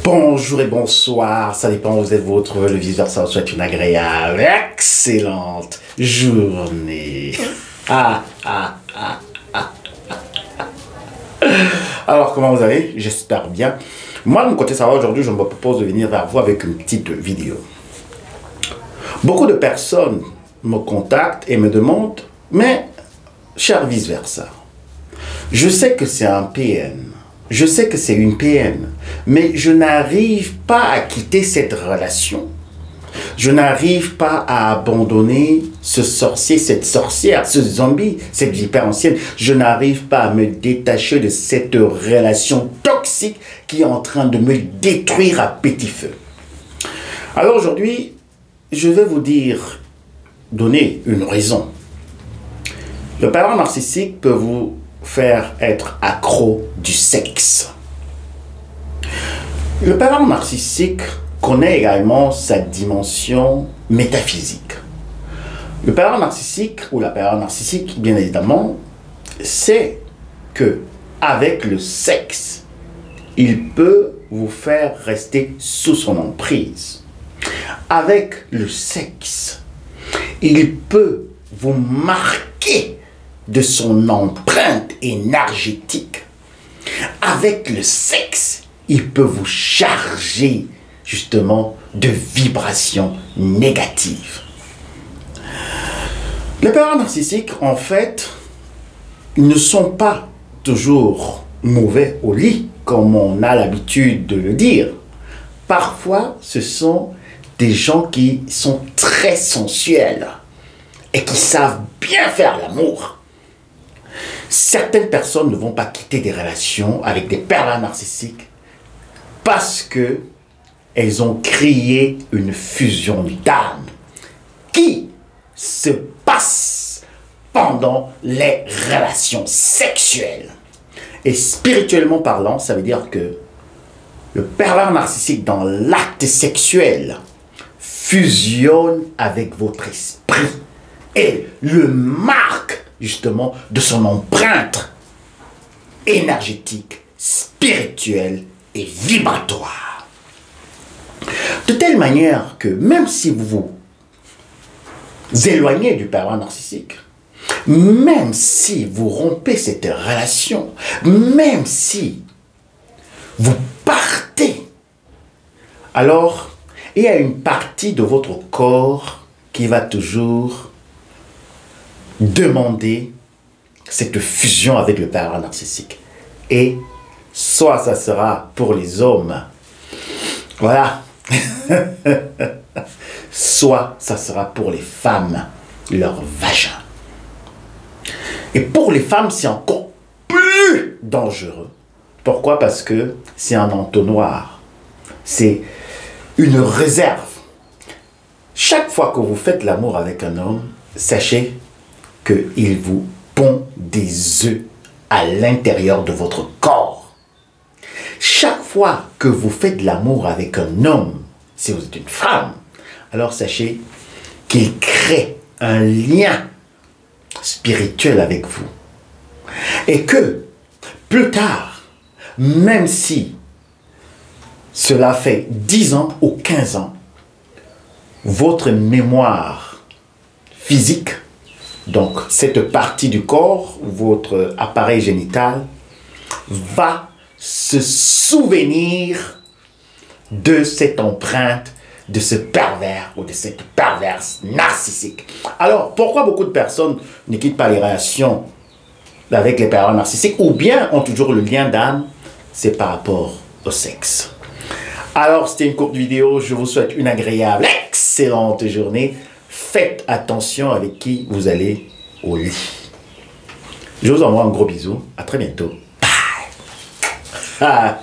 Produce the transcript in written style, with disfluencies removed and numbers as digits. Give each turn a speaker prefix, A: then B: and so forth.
A: Bonjour et bonsoir, ça dépend où vous êtes, le vice-versa, vous souhaite une agréable, excellente journée. Alors, comment vous allez? J'espère bien. Moi, de mon côté, ça va. Aujourd'hui, je me propose de venir vers vous avec une petite vidéo. Beaucoup de personnes me contactent et me demandent, mais, cher vice-versa, je sais que c'est un PN. Je sais que c'est une PN, mais je n'arrive pas à quitter cette relation. Je n'arrive pas à abandonner ce sorcier, cette sorcière, ce zombie, cette vipère ancienne. Je n'arrive pas à me détacher de cette relation toxique qui est en train de me détruire à petit feu. Alors aujourd'hui, je vais vous donner une raison. Le parent narcissique peut vous faire être accro du sexe. Le pervers narcissique connaît également sa dimension métaphysique. Le pervers narcissique ou la pervers narcissique, bien évidemment, c'est que avec le sexe, il peut vous faire rester sous son emprise. Avec le sexe, il peut vous marquer de son empreinte énergétique. Avec le sexe, il peut vous charger justement de vibrations négatives. Les pervers narcissiques, en fait, ne sont pas toujours mauvais au lit, comme on a l'habitude de le dire. Parfois, ce sont des gens qui sont très sensuels et qui savent bien faire l'amour. Certaines personnes ne vont pas quitter des relations avec des pervers narcissiques parce que elles ont créé une fusion d'âme qui se passe pendant les relations sexuelles. Et spirituellement parlant, ça veut dire que le pervers narcissique dans l'acte sexuel fusionne avec votre esprit et le marque justement de son empreinte énergétique, spirituelle et vibratoire. De telle manière que même si vous vous éloignez du pervers narcissique, même si vous rompez cette relation, même si vous partez, alors il y a une partie de votre corps qui va toujours demander cette fusion avec le pervers narcissique. Et soit ça sera pour les hommes, voilà, soit ça sera pour les femmes, leur vagin. Et pour les femmes, c'est encore plus dangereux. Pourquoi? Parce que c'est un entonnoir, c'est une réserve. Chaque fois que vous faites l'amour avec un homme, sachez qu'il vous pond des œufs à l'intérieur de votre corps. Chaque fois que vous faites l'amour avec un homme, si vous êtes une femme, alors sachez qu'il crée un lien spirituel avec vous. Et que, plus tard, même si cela fait 10 ans ou 15 ans, votre mémoire physique, donc cette partie du corps, votre appareil génital, va se souvenir de cette empreinte, de ce pervers ou de cette perverse narcissique. Alors, pourquoi beaucoup de personnes ne quittent pas les relations avec les pervers narcissiques ou bien ont toujours le lien d'âme? C'est par rapport au sexe. Alors, c'était une courte vidéo. Je vous souhaite une agréable, excellente journée. Faites attention avec qui vous allez au lit. Je vous envoie un gros bisou. À très bientôt. Bye.